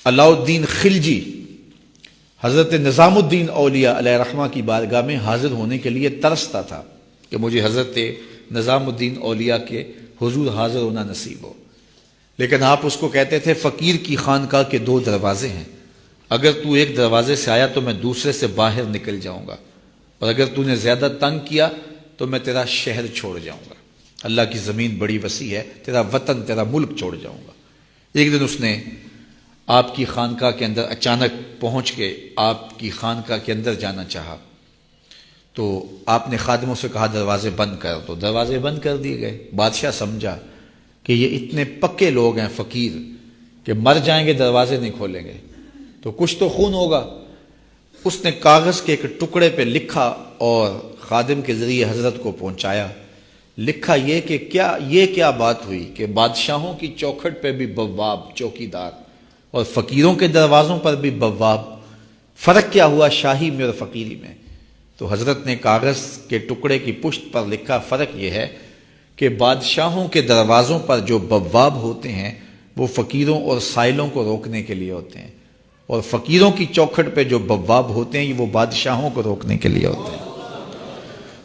علاء الدین خلجی حضرت نظام الدین اولیاء علیہ رحمہ کی بارگاہ میں حاضر ہونے کے لیے ترستا تھا کہ مجھے حضرت نظام الدین اولیاء کے حضور حاضر ہونا نصیب ہو، لیکن آپ اس کو کہتے تھے فقیر کی خانقاہ کے 2 دروازے ہیں، اگر تو ایک دروازے سے آیا تو میں دوسرے سے باہر نکل جاؤں گا، اور اگر تو نے زیادہ تنگ کیا تو میں تیرا شہر چھوڑ جاؤں گا، اللہ کی زمین بڑی وسیع ہے، تیرا وطن تیرا ملک چھوڑ جاؤں گا۔ ایک دن اس نے آپ کی خانقاہ کے اندر اچانک پہنچ کے آپ کی خانقاہ کے اندر جانا چاہا، تو آپ نے خادموں سے کہا دروازے بند کر، تو دروازے بند کر دیے گئے۔ بادشاہ سمجھا کہ یہ اتنے پکے لوگ ہیں فقیر کہ مر جائیں گے دروازے نہیں کھولیں گے تو کچھ تو خون ہوگا۔ اس نے کاغذ کے ایک ٹکڑے پہ لکھا اور خادم کے ذریعے حضرت کو پہنچایا۔ لکھا یہ کہ کیا بات ہوئی کہ بادشاہوں کی چوکھٹ پہ بھی بواب چوکیدار اور فقیروں کے دروازوں پر بھی بواب، فرق کیا ہوا شاہی میں اور فقیری میں؟ تو حضرت نے کاغذ کے ٹکڑے کی پشت پر لکھا فرق یہ ہے کہ بادشاہوں کے دروازوں پر جو بواب ہوتے ہیں وہ فقیروں اور سائلوں کو روکنے کے لیے ہوتے ہیں، اور فقیروں کی چوکھٹ پہ جو بواب ہوتے ہیں وہ بادشاہوں کو روکنے کے لیے ہوتے ہیں۔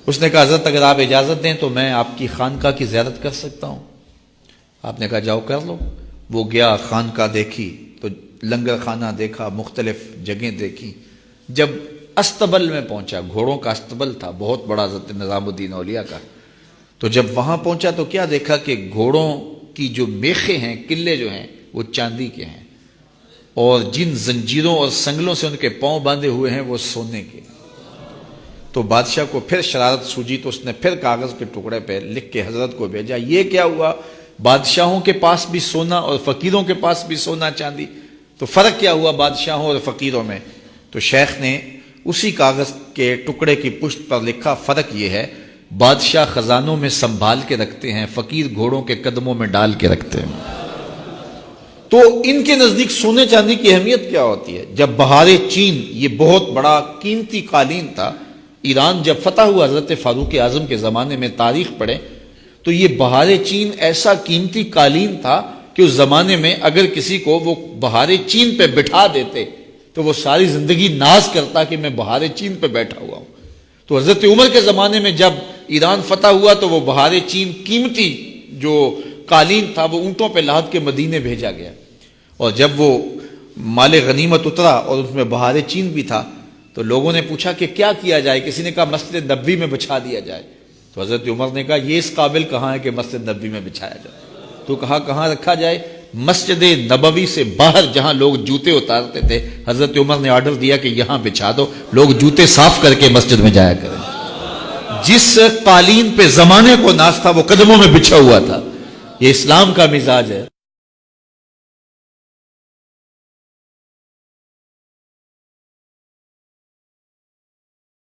اس نے کہا حضرت اگر آپ اجازت دیں تو میں آپ کی خانقاہ کی زیارت کر سکتا ہوں؟ آپ نے کہا جاؤ کر لو۔ وہ گیا، خانقاہ دیکھی تو لنگر خانہ دیکھا، مختلف جگہیں دیکھی۔ جب استبل میں پہنچا، گھوڑوں کا استبل تھا بہت بڑا حضرت نظام الدین اولیاء کا، تو جب وہاں پہنچا تو کیا دیکھا کہ گھوڑوں کی جو میخیں ہیں، قلعے جو ہیں وہ چاندی کے ہیں، اور جن زنجیروں اور سنگلوں سے ان کے پاؤں باندھے ہوئے ہیں وہ سونے کے۔ تو بادشاہ کو پھر شرارت سوجی تو اس نے پھر کاغذ کے ٹکڑے پہ لکھ کے حضرت کو بھیجا، یہ کیا ہوا؟ بادشاہوں کے پاس بھی سونا اور فقیروں کے پاس بھی سونا چاندی، تو فرق کیا ہوا بادشاہوں اور فقیروں میں؟ تو شیخ نے اسی کاغذ کے ٹکڑے کی پشت پر لکھا فرق یہ ہے بادشاہ خزانوں میں سنبھال کے رکھتے ہیں، فقیر گھوڑوں کے قدموں میں ڈال کے رکھتے ہیں۔ تو ان کے نزدیک سونے چاندی کی اہمیت کیا ہوتی ہے؟ جب بہار چین، یہ بہت بڑا قیمتی قالین تھا، ایران جب فتح ہوا حضرت فاروق اعظم کے زمانے میں، تاریخ پڑھیں تو یہ بہار چین ایسا قیمتی قالین تھا کہ اس زمانے میں اگر کسی کو وہ بہار چین پہ بٹھا دیتے تو وہ ساری زندگی ناز کرتا کہ میں بہار چین پہ بیٹھا ہوا ہوں۔ تو حضرت عمر کے زمانے میں جب ایران فتح ہوا تو وہ بہار چین قیمتی جو قالین تھا وہ اونٹوں پہ لاد کے مدینے بھیجا گیا، اور جب وہ مال غنیمت اترا اور اس میں بہار چین بھی تھا تو لوگوں نے پوچھا کہ کیا کیا جائے؟ کسی نے کہا مسجد نبوی میں بچھا دیا جائے، تو حضرت عمر نے کہا یہ اس قابل کہاں ہے کہ مسجد نبوی میں بچھایا جائے؟ تو کہا کہاں رکھا جائے؟ مسجد نبوی سے باہر جہاں لوگ جوتے اتارتے تھے، حضرت عمر نے آرڈر دیا کہ یہاں بچھا دو، لوگ جوتے صاف کر کے مسجد میں جایا کریں۔ جس قالین پہ زمانے کو ناز تھا وہ قدموں میں بچھا ہوا تھا۔ یہ اسلام کا مزاج ہے۔